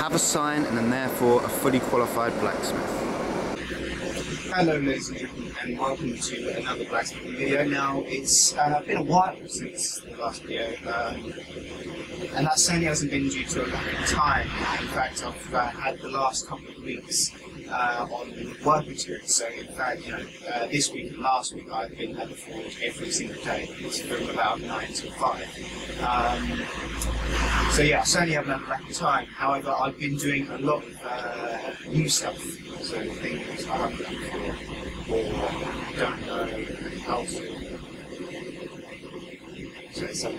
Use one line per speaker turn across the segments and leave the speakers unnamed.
have a sign and am therefore a fully qualified blacksmith.
Hello ladies and gentlemen, and welcome to another blacksmithing video. Now it's been a while since the last video, and that certainly hasn't been due to a lack of time. In fact, I've had the last couple of weeks on work experience. So in fact, this week and last week I've been at the forge every single day. It's from about 9 till 5. So yeah, I certainly haven't had a lack of time. However, I've been doing a lot of new stuff. So things I haven't done before or don't know how to. So some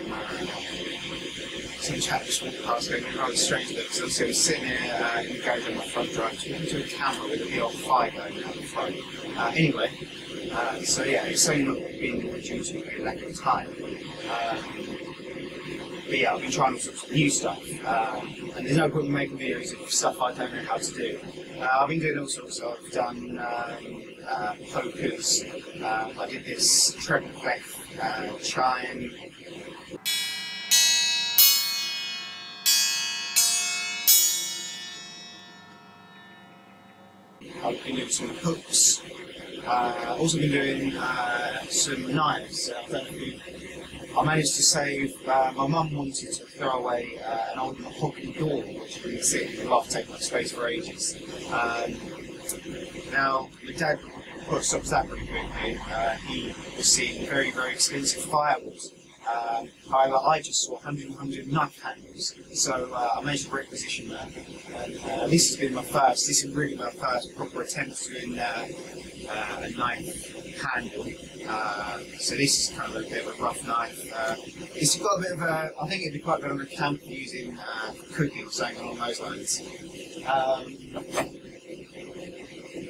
chat just went past going rather strange look. So I was sitting here in the garage on my front drive talking to a camera with a big old fire going out the front. Anyway, so yeah, it's certainly not been due to a lack of time. But yeah, I've been trying all sorts of new stuff, and there's no point in making videos of stuff I don't know how to do. I've been doing all sorts. I've done pokers. I did this treble clef chime. I've been doing some hooks. Also been doing some knives. I managed to save. My mum wanted to throw away an old mahogany door, which really sit in the loft, taking up space for ages. Now, my dad put a stop to that pretty quickly. He was seeing very, very expensive firewood. However, I just saw 100 knife handles, so I managed to requisition that. And this has been this is really my first proper attempt to doing a knife handle. So this is kind of a bit of a rough knife. It's got a bit of a, I think it'd be quite good on a camp using cooking, something along those lines.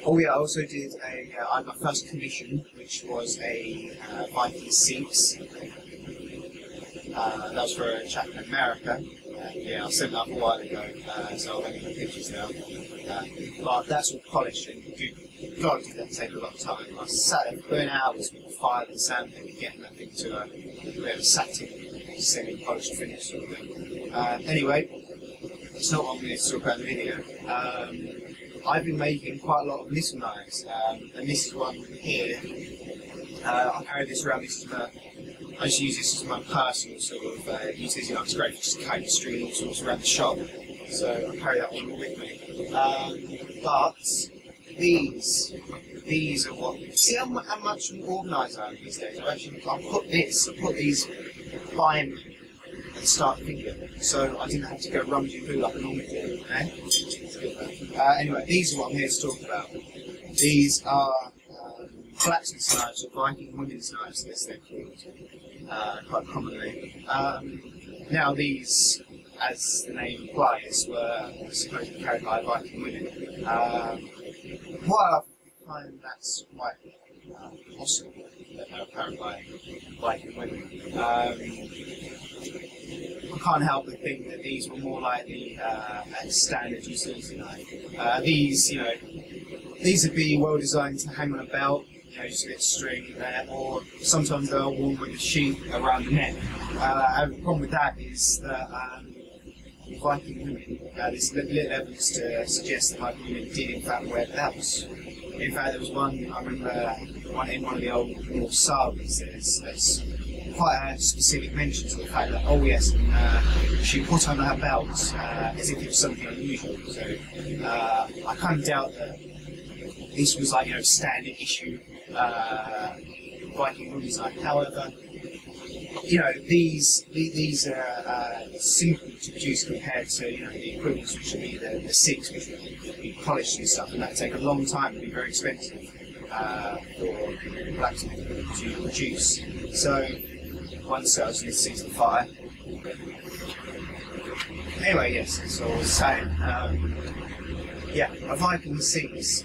Oh yeah, I also did I had my first commission, which was a Viking 6. That was for a chap in America. Yeah, I sent that up a while ago, so I'll only put pictures now. But that's all polished, and God, did that take a lot of time. I sat there for 30 hours with the fire and sandpaper, getting that thing to a bit of a satin, semi-polished finish sort of thing. Anyway, it's not what I'm going to talk about in the video. I've been making quite a lot of little knives, and this is one here. I carry this around. I just use this as my personal sort of utility knife. It's great for just cutting string and all sorts around the shop. So I carry that one with me. But these are what. See how much organised I am these days. I put these by me and start thinking. So I didn't have to go rummaging through like I normally do. Anyway, these are what I'm here to talk about. These are blacksmith knives, or Viking women's knives, as they're called, quite commonly. Now these, as the name implies, were supposedly carried by Viking women. While I find that's quite possible that they were carried by Viking women, I can't help but think that these were more like the standard utility knife. These would be well designed to hang on a belt. Just a bit of string there, or sometimes they're worn with a sheath around the neck. And the problem with that is that Viking women, there's little evidence to suggest that Viking women did in fact wear belts. In fact, there was one, I remember, in one of the old Norse sagas, there's quite a specific mention to the fact that, oh yes, she put on her belt as if it was something unusual. So I kind of doubt that this was like, standard issue Viking women's knife. However, these are simple to produce compared to the equivalents, which would be the 6, which would be polished and stuff, and that would take a long time and be very expensive for blacksmiths to produce. So one sells you 6 to 5. Anyway, yes, that's all I was saying. Yeah, a Viking 6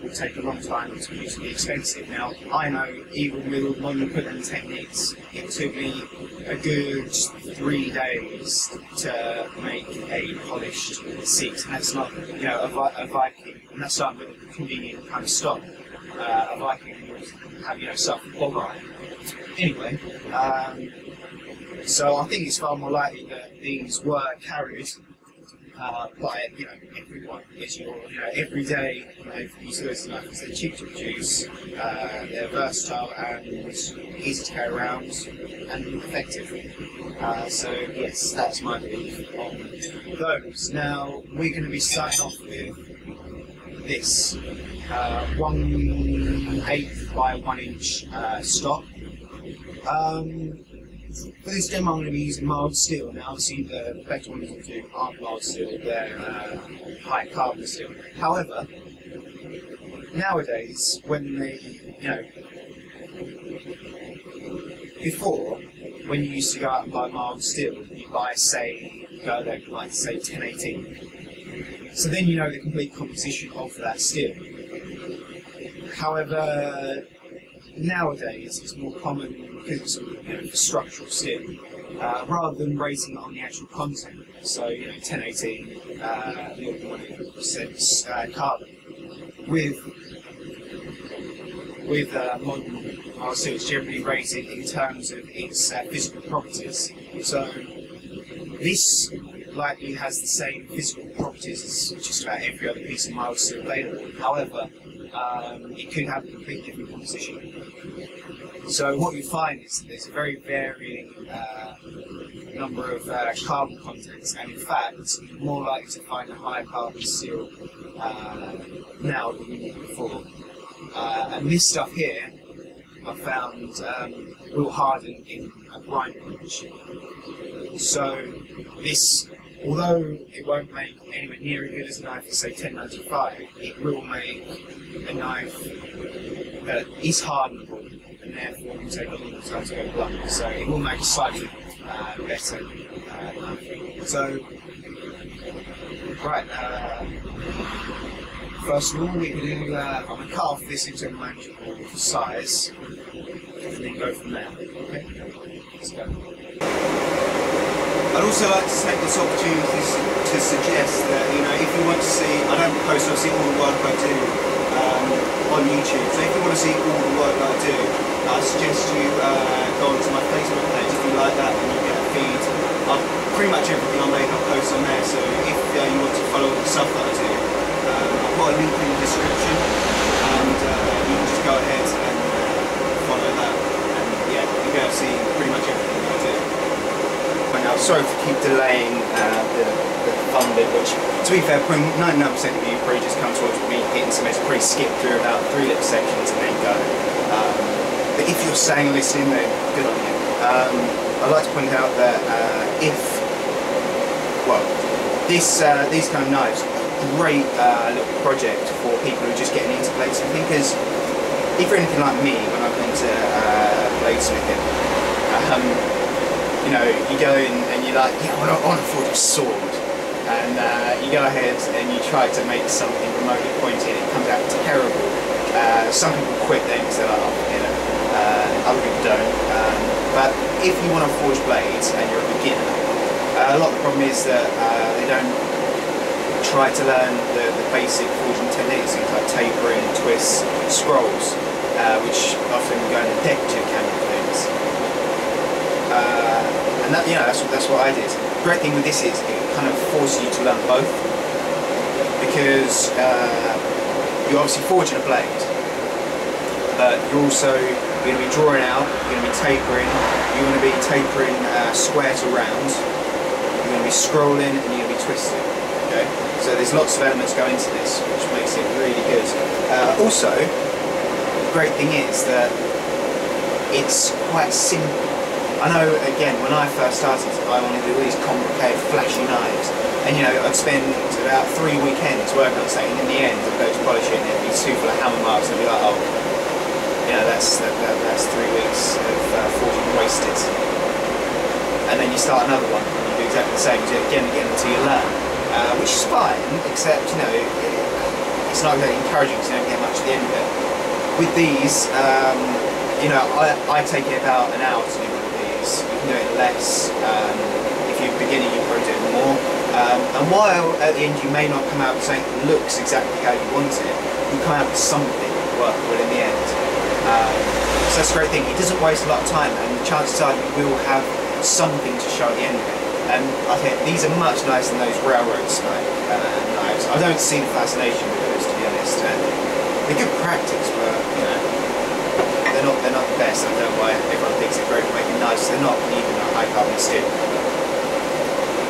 will take a long time to produce and be expensive. Now, I know even with modern equipment and techniques, it took me a good 3 days to make a polished 6, and that's not, a Viking, and that's not with a convenient kind of stock. A Viking would have, stuff with bog iron. Anyway, so I think it's far more likely that these were carried by everyone. It's your every day utility knife because they're cheap to produce, they're versatile and easy to carry around and effective. So yes, that's my belief on those. Now we're going to be starting off with this 1/8 by 1 inch stock. For this demo I'm going to be using mild steel. Now obviously the better ones to do aren't mild steel, they're high carbon steel. However, nowadays when they, before, when you used to go out and buy mild steel, you buy say 1018. So then you know the complete composition of that steel. However, nowadays it's more common because it's structural steel, rather than rating it on the actual content. So 1018, 0.1% carbon. With modern mild steel, it's generally rated in terms of its physical properties. So this likely has the same physical properties as just about every other piece of mild steel available. However, it could have a completely different composition. So what you find is that there's a very varying number of carbon contents, and in fact, you're more likely to find a higher carbon steel now than you did before. And this stuff here, I found will harden in a grind punch. So this, although it won't make anywhere near as good as a knife as say 1095, it will make a knife that is hardenable and therefore will take a longer time to go blunt. So it will make a slightly better knife. So, right, first of all we're going to I'm going to cut off this into a manageable size and then go from there. Okay, let's go. I'd also like to take this opportunity to suggest that, if you want to see, I don't post obviously all the work I do on YouTube, so if you want to see all the work I do, I suggest you go onto my Facebook page. If you like that, then you get a feed of pretty much everything I make, I'll post on there. So if you want to follow the stuff that I do, I've got a link in the description, and you can just go ahead and follow that, and yeah, you'll be able to see pretty much everything that I do. Now, sorry to keep delaying the fun bit, which, to be fair, 99% of you probably just come towards me hitting some, it's pretty skip through about 3 lip sections and then go. But if you're staying and listening, then good on you. I'd like to point out that these kind of knives are a great little project for people who are just getting into bladesmithing, because if you're anything like me, when I went into bladesmithing, you go in and you're like, I want to forge a sword, and you go ahead and you try to make something remotely pointy and it comes out terrible. Some people quit then because they're like, other people don't. But if you want to forge blades and you're a beginner, a lot of the problem is that they don't try to learn the basic forging techniques, things like tapering, twists, scrolls, which often go in the decorative camp of things. And that's what I did. The great thing with this is it kind of forces you to learn both, because you're obviously forging a blade, but you're also going to be drawing out, you're going to be tapering, square to round, you're going to be scrolling, and you're going to be twisting. Okay? So there's lots of elements going into this, which makes it really good. Also, the great thing is that it's quite simple. I know, again, when I first started, I wanted to do all these complicated, flashy knives, and I'd spend about 3 weekends working on something, and in the end, I'd go to polish it, and it'd be too full of hammer marks, and I'd be like, oh, that's 3 weeks of forging wasted. And then you start another one, and you do exactly the same, again and again until you learn, which is fine, except, it's not very encouraging because you don't get much at the end of it. With these, I take it about an hour to do one of these. You can do it less. If you're beginning, you probably do it more. And while at the end you may not come out with something that looks exactly how you want it, you come out with something workable in the end. So that's a great thing. It doesn't waste a lot of time, and the chances are you will have something to show at the end of it. And I think these are much nicer than those railroad knives. I don't see the fascination with those, to be honest. They're good practice, but you know, they're not the best. I don't know why everyone thinks they're great for making knives. They're not even a high carbon steel.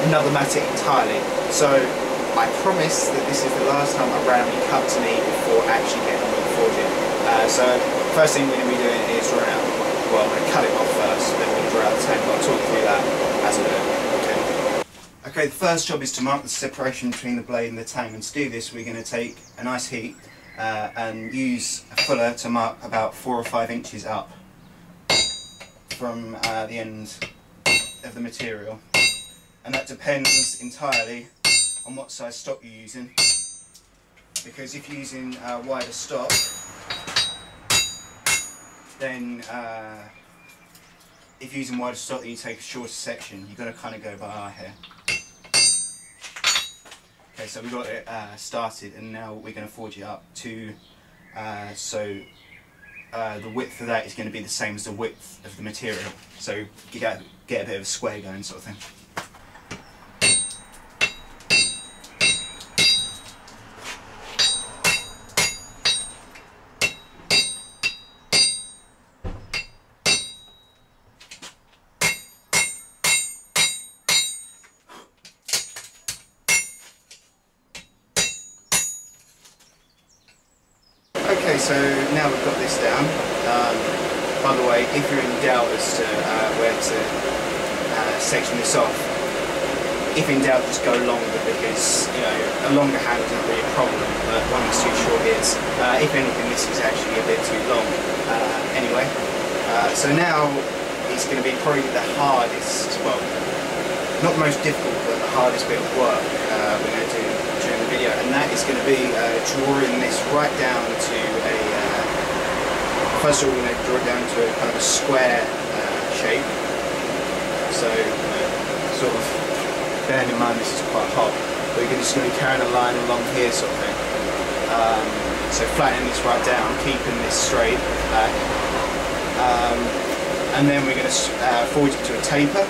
Another matter entirely. So I promise that this is the last time a randomly cut to me before actually getting on with the forging. So first thing we're going to be doing is drawing out. Well, I'm going to cut it off first, then we're going to draw out the tank. I'll talk through that as I do it. Okay, the first job is to mark the separation between the blade and the tang, and to do this we're going to take a nice heat and use a fuller to mark about 4 or 5 inches up from the end of the material, and that depends entirely on what size stock you're using, because if you're using wider stock, then if you're using wider stock, then you take a shorter section. You've got to kind of go by eye here. Okay, so we've got it started, and now we're going to forge it up to the width of that is going to be the same as the width of the material, so you get a bit of a square going, sort of thing. Okay, so now we've got this down. By the way, if you're in doubt as to where to section this off, if in doubt, just go longer, because you know a longer handle isn't really a problem, but one that's too short is. If anything, this is actually a bit too long. Anyway, so now it's going to be probably the hardest, well, not the most difficult, but the hardest bit of work we're going to do during the video, and that is going to be drawing this right down to a, first of all we're going to draw it down to a kind of a square shape, so sort of bearing in mind this is quite hot, but you're just going to be carrying a line along here sort of thing, so flattening this right down, keeping this straight, and then we're going to forge it to a taper.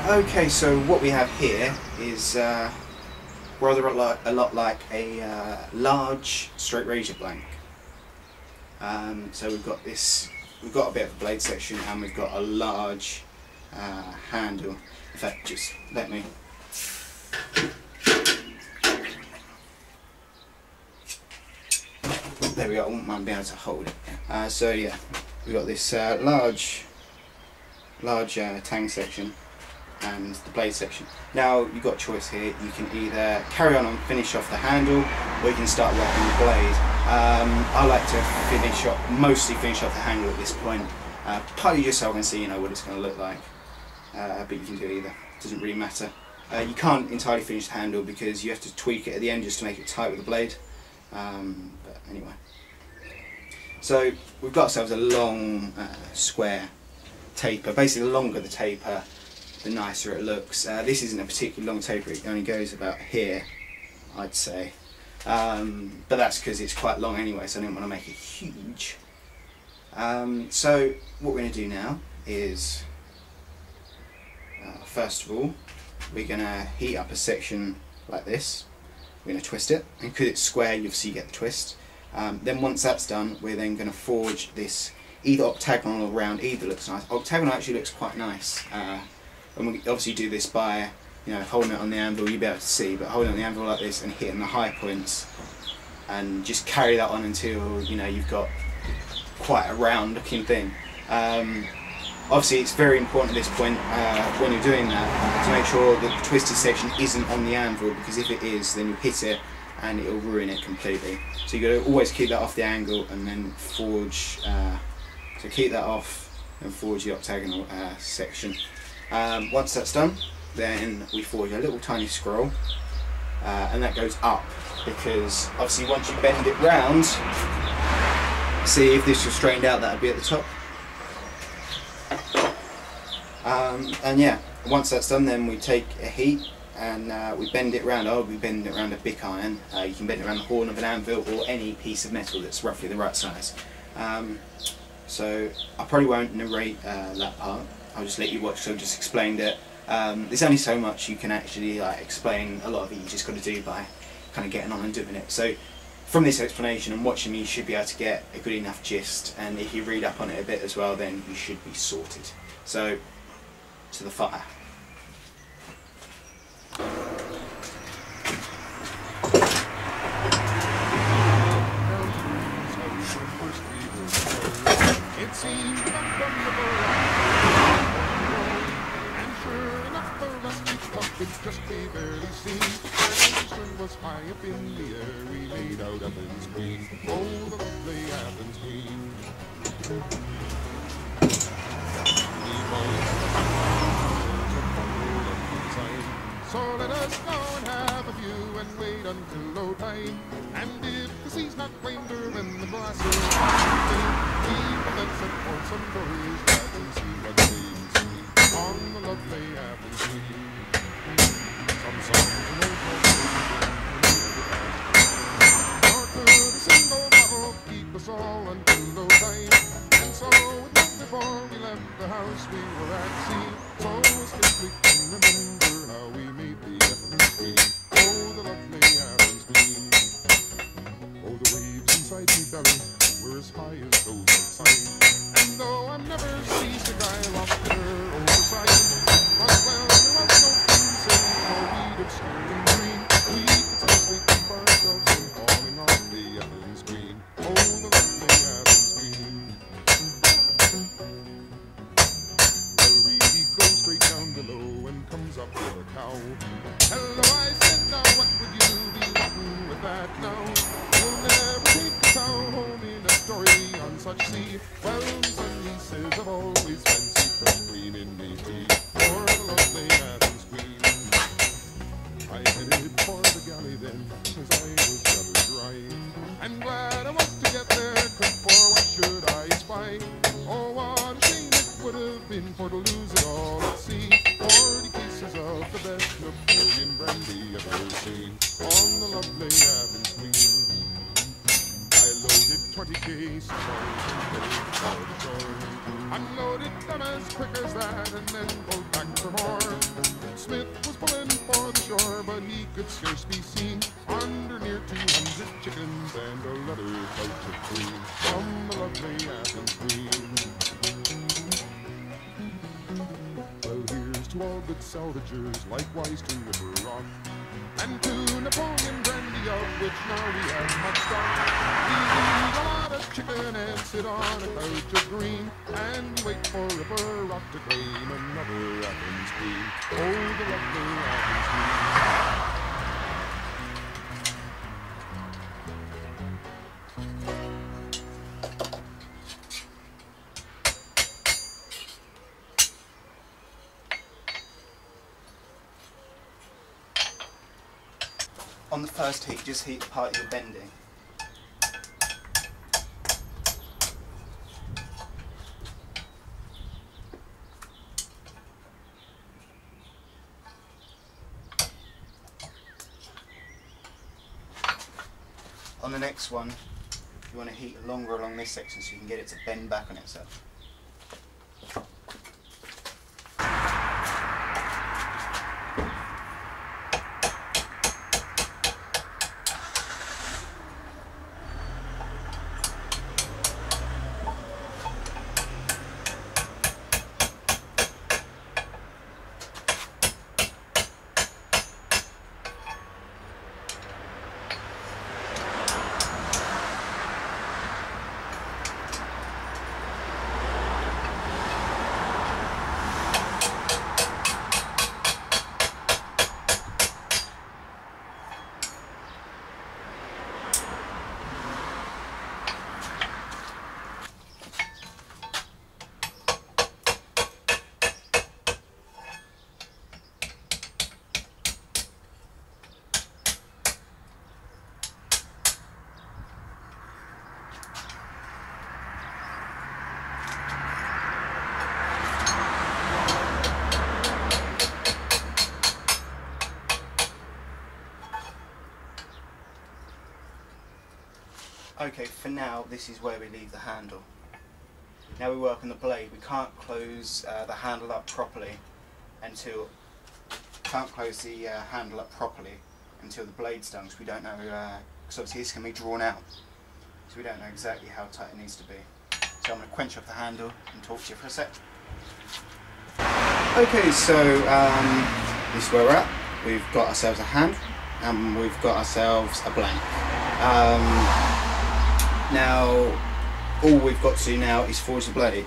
Okay, so what we have here is rather a lot like a large straight razor blank. So we've got a bit of a blade section, and we've got a large handle. In fact, just let me. There we go. I won't mind being able to hold it. So yeah, we've got this large tang section and the blade section. Now you've got a choice here. You can either carry on and finish off the handle, or you can start working the blade. I like to mostly finish off the handle at this point, partly just so I can see what it's going to look like. But you can do either. It doesn't really matter. You can't entirely finish the handle because you have to tweak it at the end just to make it tight with the blade. But anyway, so we've got ourselves a long square taper. Basically, the longer the taper, the nicer it looks. This isn't a particularly long taper, it only goes about here, I'd say. But that's because it's quite long anyway, so I didn't want to make it huge. So what we're going to do now is, first of all, we're going to heat up a section like this. We're going to twist it, and because it's square, you'll see you get the twist. Then once that's done, we're then going to forge this either octagonal or round. Either looks nice. Octagonal actually looks quite nice. And we obviously do this by holding it on the anvil. You'll be able to see, but holding it on the anvil like this and hitting the high points, and just carry that on until you've got quite a round looking thing. Obviously, it's very important at this point when you're doing that to make sure that the twisted section isn't on the anvil, because if it is, then you hit it and it'll ruin it completely. So you've got to always keep that off the angle and then forge. So keep that off and forge the octagonal section. Once that's done, then we forge a little tiny scroll, and that goes up because obviously once you bend it round, see if this was straightened out, that would be at the top. And yeah, once that's done, then we take a heat and we bend it round. We bend it around a Bic iron. You can bend it around the horn of an anvil or any piece of metal that's roughly the right size. So I probably won't narrate that part. I'll just let you watch. So I just explained it. There's only so much you can actually explain. A lot of it you just got to do by kind of getting on and doing it. So from this explanation and watching me, you should be able to get a good enough gist. And if you read up on it a bit as well, then you should be sorted. So to the fire.
It seemed uncomfortable, and sure enough, the rusty clock could just be barely seen. The string was high up in the air, we laid out Athens Queen. Oh, the lovely Athens Queen. So let us go and have a view and wait until low tide. And if the sea's not kinder and the glass is we will let some for some stories back and see what they see on the lovely Athens Queen. Some songs and old nor could a single bottle keep us all until low tide. And so it was before we left the house we were at sea. So as we can remember how we made the Athens Queen. Oh, the lovely Athens Queen. Oh, the waves inside me belly were as high as those outside. And though I've never ceased to guile off to her oversight, but well, there was no fencing or weed of stone and green. We could scarcely keep ourselves from falling off the Athens Queen. Oh, the lovely Athens Queen. Well, we go straight down below and comes up with a cow. Hello, I said, now what would you be wanting with that now? You'll never take a cow home in a story on such sea. Well, son, he says, I've always fancied fresh green in me tea. For the lovely Athens Queen. I headed for the galley then, as I was rather dry. And glad I was to get there, quick, for what should I spy? Oh, what a shame it would have been for to lose it all at sea. 40 cases of the best Napoleon brandy I've ever seen on the lovely Athens Queen. I loaded 20 cases of for the shore. Unloaded them as quick as that and then pulled back for more. Smith was pulling for the shore, but he could scarce be seen under near 200 chickens and a leather pouch of cream from the lovely Athens Queen. Well, here's to all good salvagers, likewise to River Rock, and to Napoleon brandy, of which now we have much stock. We eat a lot of chicken and sit on a couch of green, and wait for River Rock to claim another Athens Queen. Oh, the lovely Athens Queen.
On the first heat, just heat the part you're bending. On the next one, you want to heat longer along this section so you can get it to bend back on itself. Okay, for now, this is where we leave the handle. Now we work on the blade. We can't close the handle up properly until the blade's done, because we don't know. Because obviously this can be drawn out, so we don't know exactly how tight it needs to be. So I'm going to quench off the handle and talk to you for a sec. Okay, so this is where we're at. We've got ourselves a hand, and we've got ourselves a blank. Now, all we've got to do now is forge the blade.